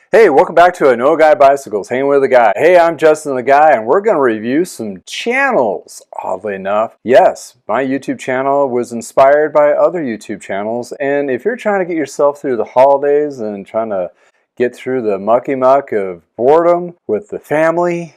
Hey, welcome back to I Know a Guy Bicycles, hanging with a guy. Hey, I'm Justin the Guy, and we're going to review some channels, oddly enough. Yes, my YouTube channel was inspired by other YouTube channels, and if you're trying to get yourself through the holidays and trying to get through the mucky muck of boredom with the family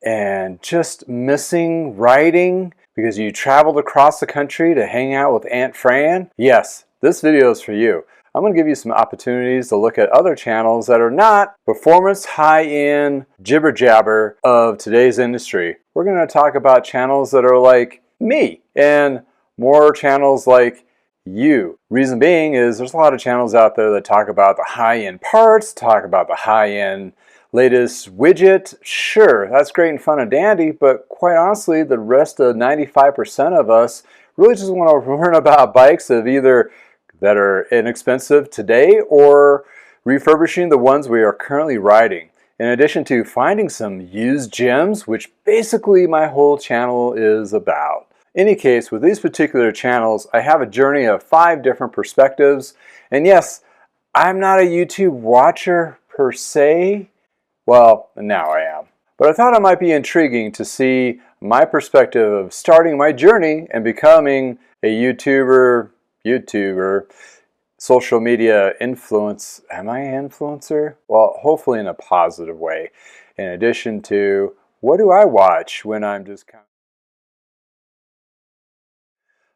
and just missing writing because you traveled across the country to hang out with Aunt Fran, yes, this video is for you. I'm going to give you some opportunities to look at other channels that are not performance high-end jibber jabber of today's industry. We're going to talk about channels that are like me and more channels like you. Reason being is there's a lot of channels out there that talk about the high-end parts, talk about the high-end latest widget. Sure, that's great and fun and dandy, but quite honestly, the rest of 95% of us really just want to learn about bikes of either that are inexpensive today or refurbishing the ones we are currently riding. In addition to finding some used gems, which basically my whole channel is about. In any case, with these particular channels, I have a journey of 5 different perspectives. And yes, I'm not a YouTube watcher per se. Well, now I am. But I thought it might be intriguing to see my perspective of starting my journey and becoming a YouTuber, social media influence. Am I an influencer? Well, hopefully in a positive way. In addition to, what do I watch when I'm just kind of...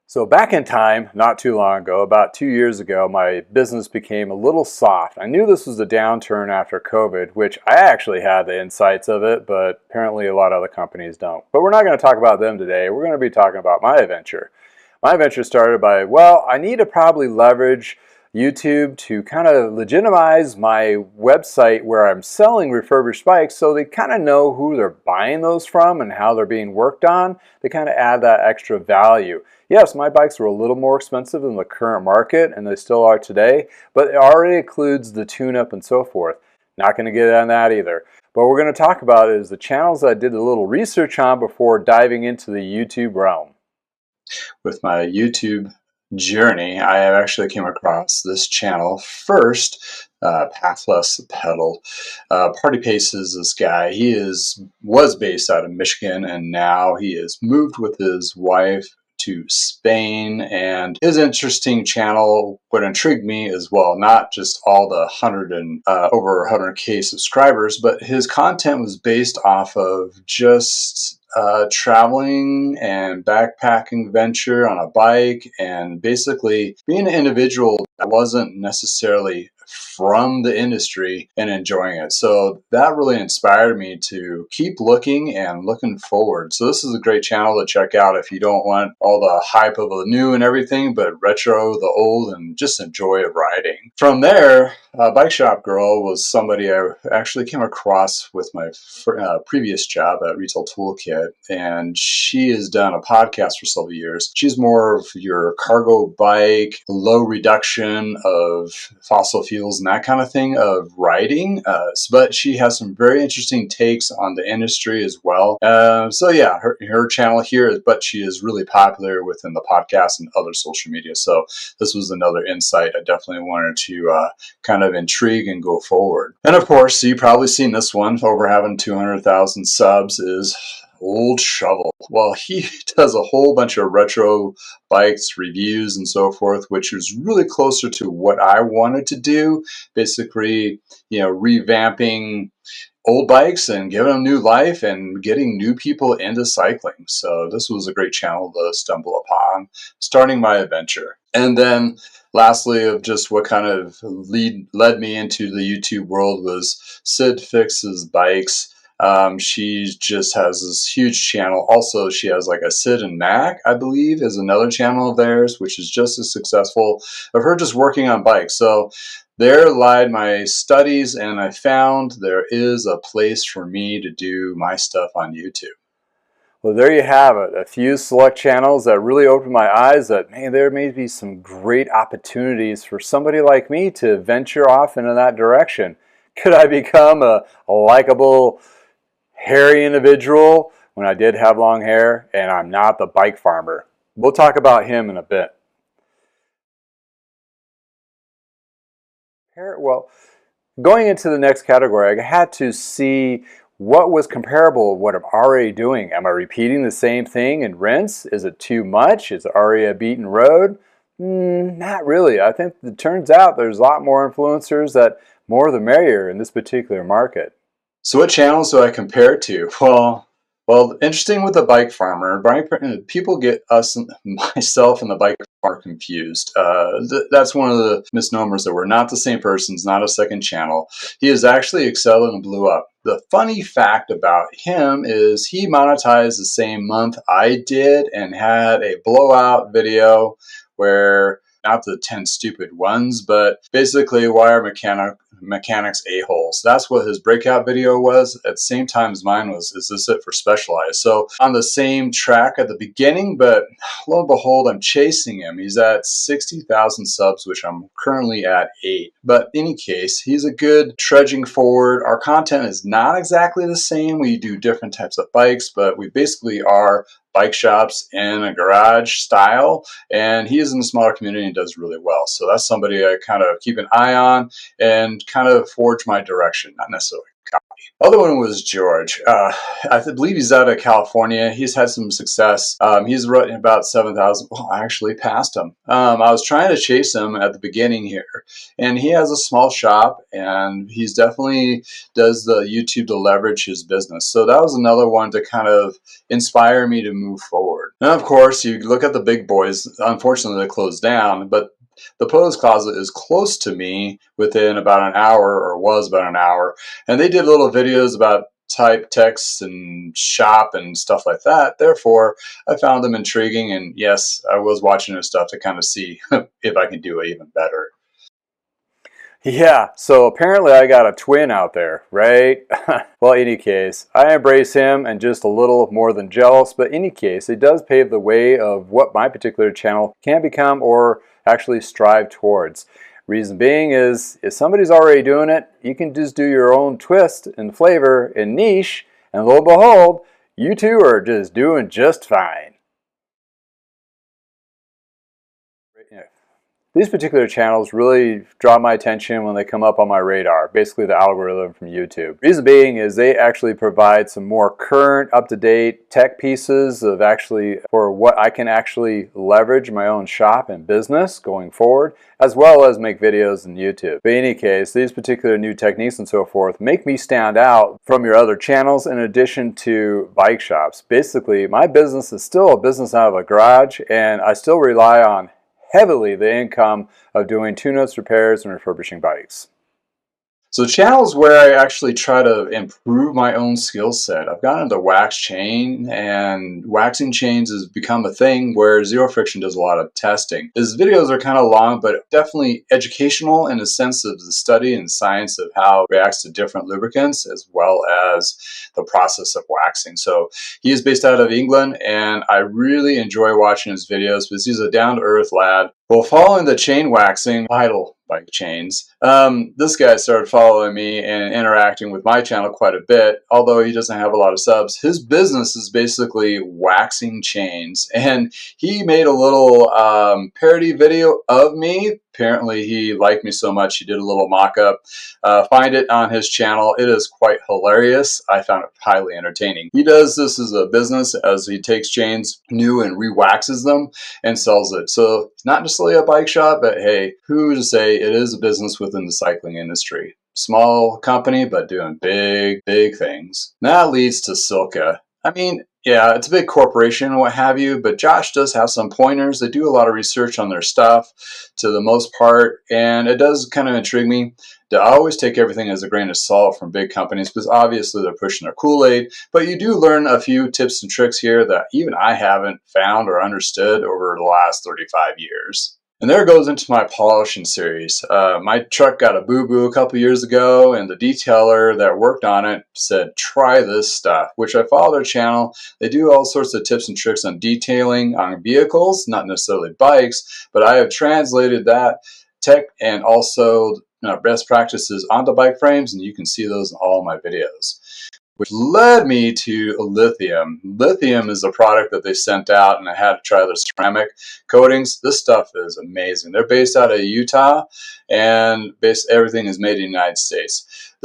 So back in time, not too long ago, about 2 years ago, my business became a little soft. I knew this was a downturn after COVID, which I actually had the insights of it, but apparently a lot of other companies don't. But we're not going to talk about them today. We're going to be talking about my adventure. My adventure started by, well, I need to probably leverage YouTube to kind of legitimize my website where I'm selling refurbished bikes so they kind of know who they're buying those from and how they're being worked on. They kind of add that extra value. Yes, my bikes were a little more expensive than the current market, and they still are today, but it already includes the tune-up and so forth. Not going to get on that either. But what we're going to talk about is the channels that I did a little research on before diving into the YouTube realm. With my YouTube journey, I have actually came across this channel first, Pathless Pedal. Party Pace is this guy. He was based out of Michigan, and now he has moved with his wife to Spain, and his interesting channel, what intrigued me as well, not just all the over 100K subscribers, but his content was based off of just traveling and backpacking venture on a bike, and basically being an individual that wasn't necessarily from the industry and enjoying it. So that really inspired me to keep looking and looking forward. So this is a great channel to check out if you don't want all the hype of the new and everything, but retro, the old, and just enjoy riding. From there, Bike Shop Girl was somebody I actually came across with my previous job at Retail Toolkit, and she has done a podcast for several years. She's more of your cargo bike, low reduction of fossil fuels and that kind of thing of riding, but she has some very interesting takes on the industry as well. So yeah, her channel here is, but she is really popular within the podcast and other social media. So this was another insight I definitely wanted to kind of intrigue and go forward. And of course, you've probably seen this one, over having 200,000 subs, is Old Shovel. Well, he does a whole bunch of retro bikes, reviews, and so forth, which is really closer to what I wanted to do. Basically, revamping old bikes and giving them new life and getting new people into cycling. So this was a great channel to stumble upon, starting my adventure. And then lastly, of just what kind of led me into the YouTube world was Sid Fixes Bikes. She just has this huge channel. Also, she has like a Sid and Mac, I believe, is another channel of theirs, which is just as successful, of her just working on bikes. So there lied my studies, and I found there is a place for me to do my stuff on YouTube. Well, there you have it. A few select channels that really opened my eyes that, man, there may be some great opportunities for somebody like me to venture off into that direction. Could I become a likable, hairy individual when I did have long hair and I'm not the bike farmer? We'll talk about him in a bit. Well, Going into the next category, I had to see what was comparable to what I'm already doing. Am I repeating the same thing and rinse? Is it too much? Is it already a beaten road? Not really. I think it turns out there's a lot more influencers that more the merrier in this particular market. So what channels do I compare it to? Well, interesting with the bike farmer. People get us, myself, and the bike farmer confused. That's one of the misnomers that we're not the same person. It's not a second channel. He has actually excelled and blew up. The funny fact about him is he monetized the same month I did and had a blowout video where, not the 10 stupid ones, but basically why are mechanics a-holes. That's what his breakout video was. At the same time as mine was, is this it for specialized? So on the same track at the beginning, but lo and behold, I'm chasing him. He's at 60,000 subs, which I'm currently at 8. But in any case, he's a good trudging forward. Our content is not exactly the same. We do different types of bikes, but we basically are bike shops in a garage style, and he is in the smaller community and does really well. So that's somebody I kind of keep an eye on and kind of forge my direction, not necessarily copy. Other one was George. I believe he's out of California. He's had some success. He's running about 7,000. Well, I actually passed him. I was trying to chase him at the beginning here, and he has a small shop, and he's definitely does the YouTube to leverage his business. So that was another one to kind of inspire me to move forward. And of course, you look at the big boys. Unfortunately, they closed down, but the Pose Closet is close to me within about an hour, or was about an hour. And they did little videos about type texts and shop and stuff like that. Therefore, I found them intriguing. And yes, I was watching their stuff to kind of see if I can do it even better. Yeah, so apparently I got a twin out there, right? Well, in any case, I embrace him and just a little more than jealous, but in any case, it does pave the way of what my particular channel can become or actually strive towards. Reason being is, if somebody's already doing it, you can just do your own twist and flavor and niche, and lo and behold, you two are just doing just fine. These particular channels really draw my attention when they come up on my radar, basically the algorithm from YouTube. Reason being is they actually provide some more current, up-to-date tech pieces of actually for what I can actually leverage my own shop and business going forward, as well as make videos in YouTube. But in any case, these particular new techniques and so forth make me stand out from your other channels in addition to bike shops. Basically, my business is still a business out of a garage, and I still rely on heavily the income of doing tune-ups, repairs, and refurbishing bikes. So channels where I actually try to improve my own skill set. I've gotten into wax chain, and waxing chains has become a thing where Zero Friction does a lot of testing. His videos are kind of long, but definitely educational in the sense of the study and science of how it reacts to different lubricants, as well as the process of waxing. So he is based out of England, and I really enjoy watching his videos because he's a down-to-earth lad. Well, following the chain waxing, idle bike chains, this guy started following me and interacting with my channel quite a bit, although he doesn't have a lot of subs. His business is basically waxing chains, and he made a little parody video of me. Apparently he liked me so much he did a little mock-up. Find it on his channel. It is quite hilarious. I found it highly entertaining. He does this as a business, as he takes chains new and re-waxes them and sells it. So it's not necessarily a bike shop, but hey, who to say it is a business within the cycling industry. Small company, but doing big, big things. And that leads to Silka. I mean, yeah, it's a big corporation and what have you, but Josh does have some pointers. They do a lot of research on their stuff to the most part, and it does kind of intrigue me. I always take everything as a grain of salt from big companies because obviously they're pushing their Kool-Aid, but you do learn a few tips and tricks here that even I haven't found or understood over the last 35 years. And there goes into my polishing series. My truck got a boo-boo a couple years ago, and the detailer that worked on it said, try this stuff, which I follow their channel. They do all sorts of tips and tricks on detailing on vehicles, not necessarily bikes, but I have translated that tech and also best practices onto bike frames, and you can see those in all my videos. which led me to lithium. Lithium is a product that they sent out, and I had to try their ceramic coatings. This stuff is amazing. They're based out of Utah, and everything is made in the United States.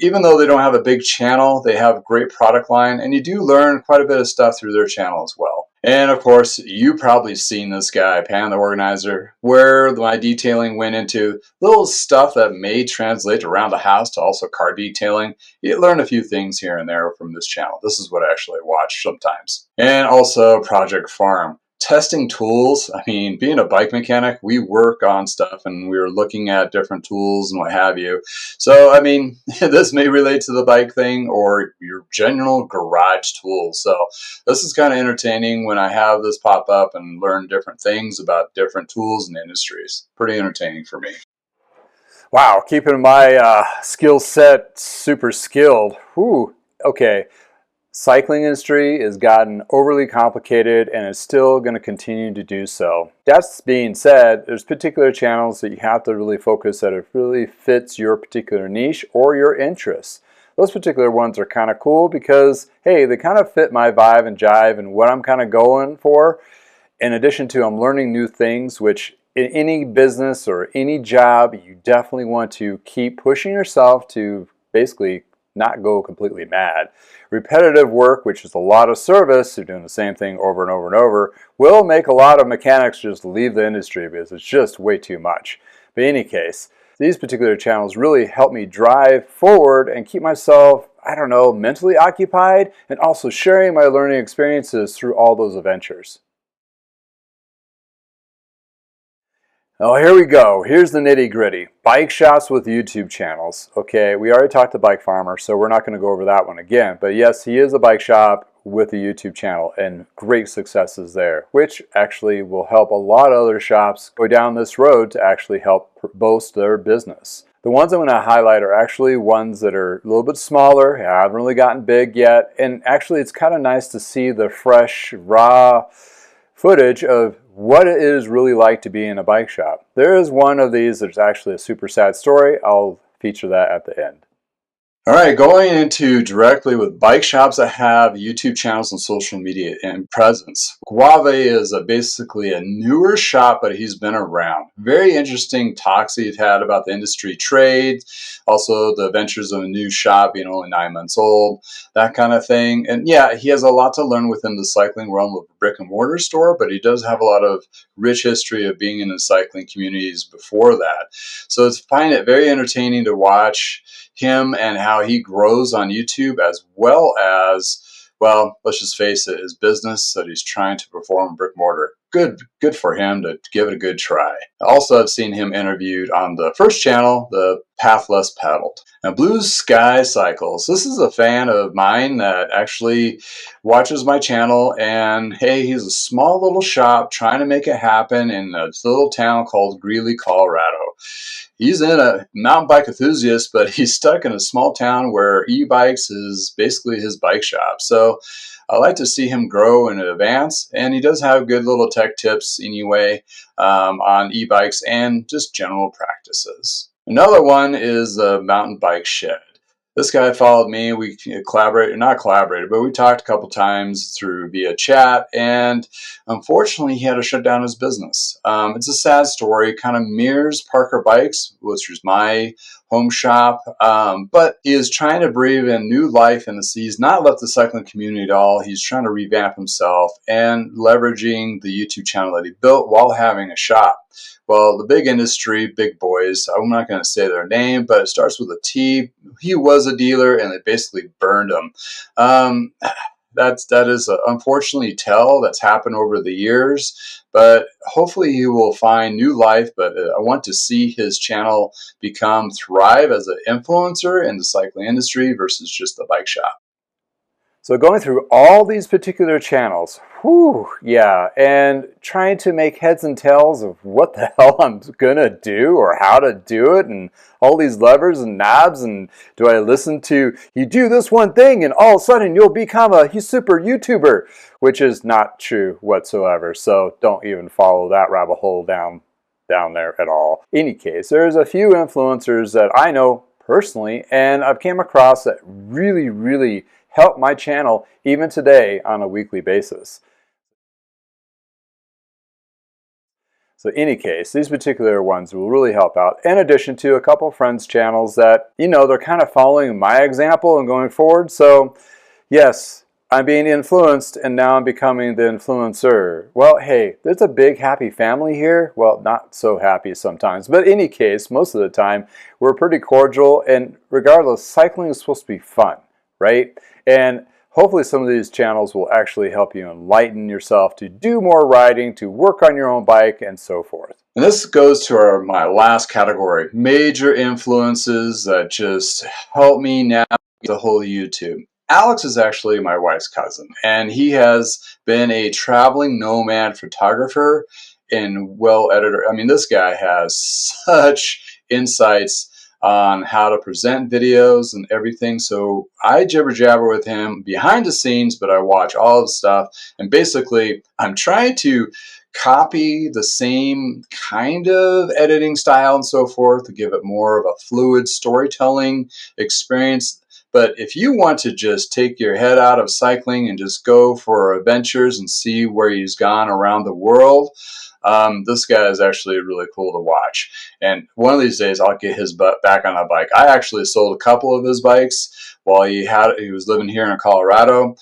Even though they don't have a big channel, they have a great product line, and you do learn quite a bit of stuff through their channel as well. And of course, you probably seen this guy, Pan the Organizer, where my detailing went into little stuff that may translate around the house to also car detailing. You learn a few things here and there from this channel. This is what I actually watch sometimes. And also Project Farm. Testing tools. I mean, being a bike mechanic, we work on stuff and we were looking at different tools and what have you. So, I mean, this may relate to the bike thing or your general garage tools. So this is kind of entertaining when I have this pop up and learn different things about different tools and industries. Pretty entertaining for me. Wow, keeping my skill set super skilled. Whew, okay. Cycling industry has gotten overly complicated and is still going to continue to do so. That's being said, there's particular channels that you have to really focus that it really fits your particular niche or your interests. Those particular ones are kind of cool because, hey, they kind of fit my vibe and jive and what I'm kind of going for. In addition to I'm learning new things, which in any business or any job, you definitely want to keep pushing yourself to basically not go completely mad. Repetitive work, which is a lot of service, you're doing the same thing over and over and over, will make a lot of mechanics just leave the industry because it's just way too much. But in any case, these particular channels really help me drive forward and keep myself, I don't know, mentally occupied and also sharing my learning experiences through all those adventures. Oh, here we go. Here's the nitty gritty. Bike shops with YouTube channels. Okay, we already talked to Bike Farmer, so we're not going to go over that one again. But yes, he is a bike shop with a YouTube channel and great successes there, which actually will help a lot of other shops go down this road to actually help boost their business. The ones I'm going to highlight are actually ones that are a little bit smaller, haven't really gotten big yet, and actually it's kind of nice to see the fresh, raw footage of what it is really like to be in a bike shop. There is one of these that's actually a super sad story. I'll feature that at the end. All right, going into directly with bike shops that have YouTube channels and social media and presence. Guave is basically a newer shop, but he's been around. Very interesting talks he's had about the industry trade, also the ventures of a new shop being only 9 months old, that kind of thing. And yeah, he has a lot to learn within the cycling realm of a brick and mortar store, but he does have a lot of rich history of being in the cycling communities before that. So I find it very entertaining to watch him and how he grows on YouTube, as well as, well, let's just face it, his business that he's trying to perform brick mortar. Good for him to give it a good try. Also, I've seen him interviewed on the first channel, the Path Less Paddled. Now, Blue Sky Cycles. This is a fan of mine that actually watches my channel, and hey, he's a small little shop trying to make it happen in a little town called Greeley, Colorado. He's in a mountain bike enthusiast, but he's stuck in a small town where e-bikes is basically his bike shop. So I like to see him grow and advance, and he does have good little tech tips anyway on e-bikes and just general practices. Another one is the Mountain Bike Shed. This guy followed me. We not collaborated, but we talked a couple times via chat, and unfortunately, he had to shut down his business. It's a sad story. Kind of mirrors Parker Bikes, which was my home shop, but he is trying to breathe in new life in the sea. He's not left the cycling community at all. He's trying to revamp himself and leveraging the YouTube channel that he built while having a shop. Well, the big industry, big boys, I'm not going to say their name, but it starts with a T. He was a dealer, and they basically burned him. That is unfortunately that's happened over the years, but hopefully he will find new life. But I want to see his channel thrive as an influencer in the cycling industry versus just the bike shop. So going through all these particular channels, whew, yeah, and trying to make heads and tails of what the hell I'm gonna do or how to do it, and all these levers and knobs, and do I listen to, you do this one thing and all of a sudden you'll become a super YouTuber, which is not true whatsoever. So don't even follow that rabbit hole down there at all. In any case, there's a few influencers that I know personally, and I've came across that really help my channel even today on a weekly basis. So in any case, these particular ones will really help out, in addition to a couple friends' channels that, they're kind of following my example and going forward. So yes, I'm being influenced and now I'm becoming the influencer. Well, hey, there's a big happy family here. Well, not so happy sometimes, but in any case, most of the time, we're pretty cordial, and regardless, cycling is supposed to be fun, right? And hopefully some of these channels will actually help you enlighten yourself to do more riding, to work on your own bike, and so forth. And this goes to my last category, major influences that just help me navigate the whole YouTube. Alex is actually my wife's cousin, and he has been a traveling nomad photographer and editor. I mean, this guy has such insights on how to present videos and everything. So I jibber jabber with him behind the scenes, but I watch all of the stuff. And basically, I'm trying to copy the same kind of editing style and so forth to give it more of a fluid storytelling experience. But if you want to just take your head out of cycling and just go for adventures and see where he's gone around the world, this guy is actually really cool to watch. And one of these days, I'll get his butt back on a bike. I actually sold a couple of his bikes while he was living here in Colorado.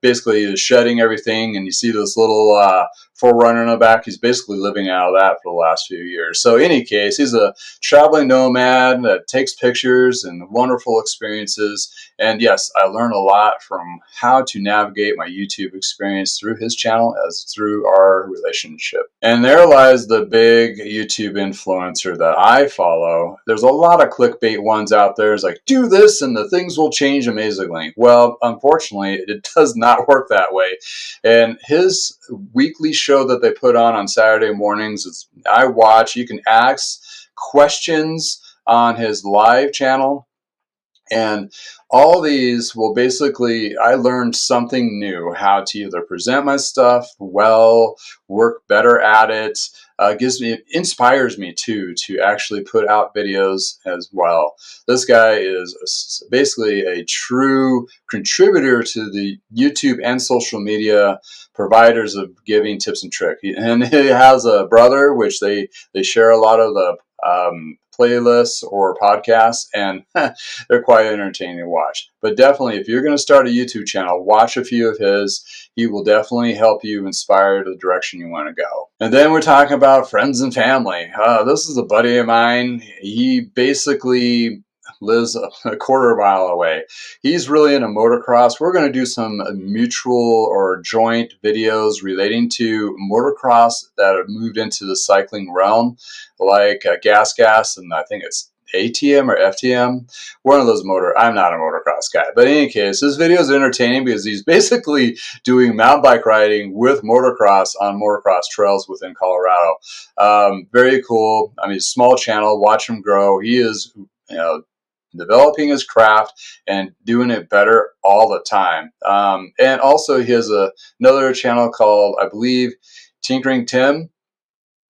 Basically, he was shedding everything, and you see this little 4Runner in the back. He's basically living out of that for the last few years. So in any case, he's a traveling nomad that takes pictures and wonderful experiences. And yes, I learned a lot from how to navigate my YouTube experience through his channel as through our relationship. And there lies the big YouTube influencer that I follow. There's a lot of clickbait ones out there. It's like, do this and the things will change amazingly. Well, unfortunately, it does not work that way. And his weekly show that they put on Saturday mornings is I watch. You can ask questions on his live channel. And all these will basically, I learned something new, how to either present my stuff well, work better at it. Inspires me too to actually put out videos as well. This guy is basically a true contributor to the YouTube and social media providers of giving tips and tricks. And he has a brother, which they share a lot of the playlists or podcasts, and they're quite entertaining to watch. But definitely, if you're going to start a YouTube channel, watch a few of his. He will definitely help you inspire the direction you want to go. And then we're talking about friends and family. This is a buddy of mine. He basically lives a quarter mile away. He's really into motocross. We're going to do some mutual or joint videos relating to motocross that have moved into the cycling realm, like Gas, and I think it's ATM or FTM, one of those I'm not a motocross guy, but in any case, this video is entertaining because he's basically doing mountain bike riding with motocross on motocross trails within Colorado. Very cool. I mean, small channel, watch him grow. He is, developing his craft and doing it better all the time. And also he has another channel called, I believe, Tinkering Tim,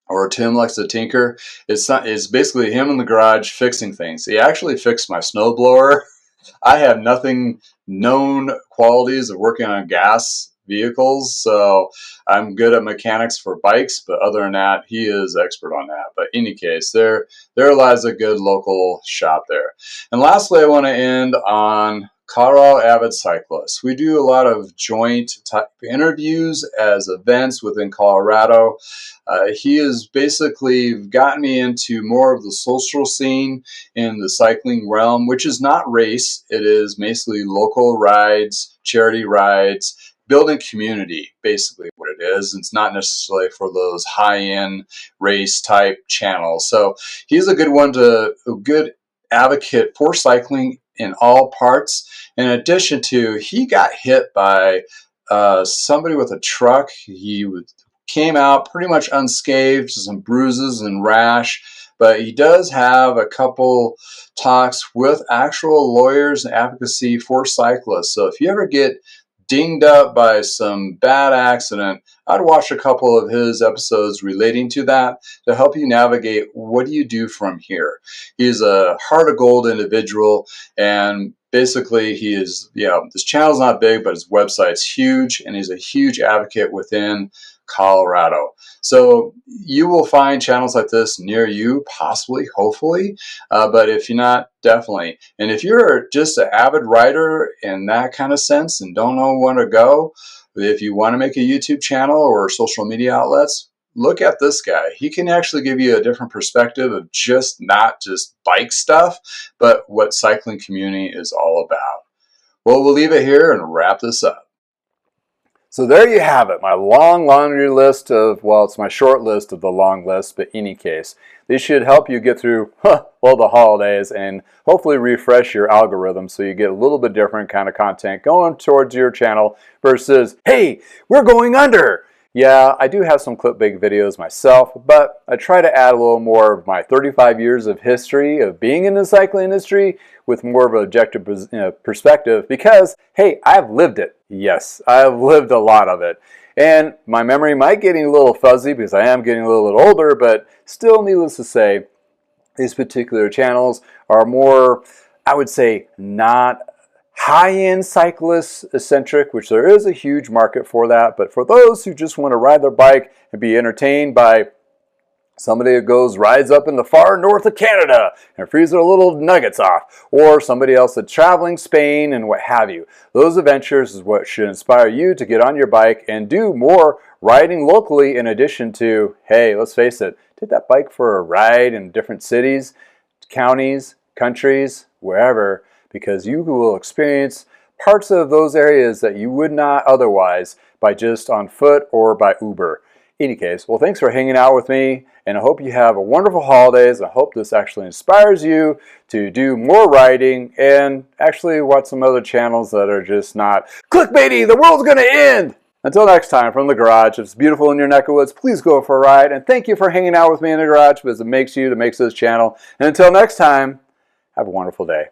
or Tim Likes to Tinker. It's basically him in the garage fixing things. He actually fixed my snowblower. I have nothing known qualities of working on gas vehicles, so I'm good at mechanics for bikes, but other than that, he is expert on that. But in any case, there lies a good local shop there. And lastly, I want to end on Colorado Avid Cyclists. We do a lot of joint type interviews as events within Colorado. He has basically gotten me into more of the social scene in the cycling realm, which is not race. It is basically local rides, charity rides, building community, basically what it is. It's not necessarily for those high-end race type channels. So he's a good advocate for cycling in all parts. In addition to, he got hit by somebody with a truck. He came out pretty much unscathed, some bruises and rash, but he does have a couple talks with actual lawyers and advocacy for cyclists. So if you ever get dinged up by some bad accident, I'd watch a couple of his episodes relating to that to help you navigate what do you do from here. He's a heart of gold individual, and basically he is, this channel's not big, but his website's huge, and he's a huge advocate within Colorado. So you will find channels like this near you, possibly, hopefully, but if you're not, definitely. And if you're just an avid writer in that kind of sense and don't know where to go, if you want to make a YouTube channel or social media outlets, look at this guy. He can actually give you a different perspective of just not just bike stuff, but what cycling community is all about. Well, we'll leave it here and wrap this up. So there you have it, my long laundry list of, well, it's my short list of the long list, but in any case, these should help you get through, the holidays and hopefully refresh your algorithm so you get a little bit different kind of content going towards your channel versus, hey, we're going under. Yeah, I do have some clickbait videos myself, but I try to add a little more of my 35 years of history of being in the cycling industry with more of an objective perspective because, hey, I've lived it. Yes, I've lived a lot of it. And my memory might get a little fuzzy because I am getting a little bit older, but still needless to say, these particular channels are more, I would say, not high-end cyclist-centric, which there is a huge market for that, but for those who just want to ride their bike and be entertained by somebody that rides up in the far north of Canada and frees their little nuggets off, or somebody else that's traveling Spain and what have you. Those adventures is what should inspire you to get on your bike and do more riding locally in addition to, hey, let's face it, take that bike for a ride in different cities, counties, countries, wherever, because you will experience parts of those areas that you would not otherwise by just on foot or by Uber. In any case, well, thanks for hanging out with me, and I hope you have a wonderful holidays. I hope this actually inspires you to do more writing and actually watch some other channels that are just not clickbaity, the world's going to end. Until next time, from the garage, if it's beautiful in your neck of woods, please go for a ride, and thank you for hanging out with me in the garage because it makes this channel. And until next time, have a wonderful day.